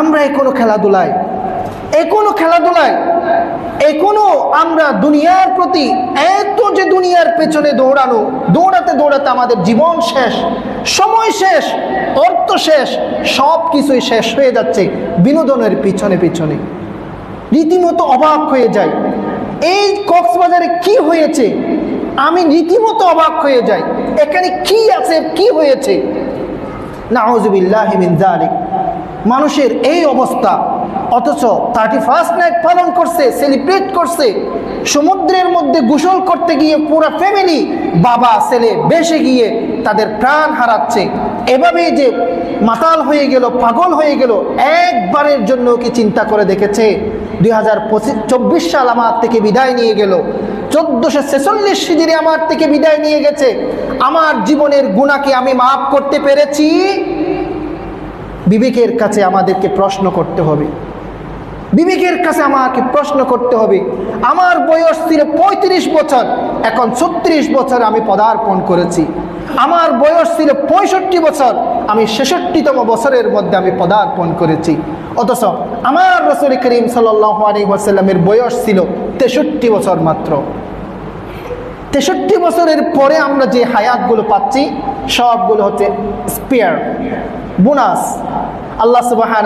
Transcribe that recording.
আমরা এখনো খেলাধুলায় এখনো আমরা দুনিয়ার প্রতি এত যে দুনিয়ার পেছনে দৌড়াতে আমাদের জীবন শেষ, সময় শেষ, অর্থ শেষ, সব কিছুই শেষ হয়ে যাচ্ছে বিনোদনের পিছনে। রীতিমতো অবাক হয়ে যাই, এই কক্সবাজারে কি হয়েছে, আমি রীতিমতো অবাক হয়ে যাই, এখানে কি আছে, কি হয়েছে। নাউযুবিল্লাহি মিন যালিক। মানুষের এই অবস্থা, অথচ 31st নাইট পালন করছে, সেলিব্রেট করছে, সমুদ্রের মধ্যে গোসল করতে গিয়ে পুরো ফ্যামিলি বাবা ছেলে ভেসে গিয়ে তাদের প্রাণ হারাচ্ছে। এভাবেই যে মাতাল হয়ে গেল, পাগল হয়ে গেল, একবারের জন্য কি চিন্তা করে দেখেছে 2024 সাল আমার থেকে বিদায় নিয়ে গেল, 1446 হিজরি আমার থেকে বিদায় নিয়ে গেছে, আমার জীবনের গুনাহকে আমি মাফ করতে পেরেছি? বিবেকের কাছে আমাদেরকে প্রশ্ন করতে হবে, বিবেকের কাছে আমাকে প্রশ্ন করতে হবে। আমার বয়স ছিল 35 বছর, এখন 36 বছর আমি পদার্পণ করেছি। আমার বয়স ছিল 65 বছর, আমি 66তম বছরের মধ্যে আমি পদার্পণ করেছি। অথচ আমার রাসূল করিম সাল্লাল্লাহু আলাইহি ওয়াসাল্লামের বয়স ছিল 63 বছর মাত্র। 63 বছরের পরে আমরা যে হায়াতগুলো পাচ্ছি সবগুলো হচ্ছে স্পেয়ার, বোনাস। আল্লাহ সুবহানাহু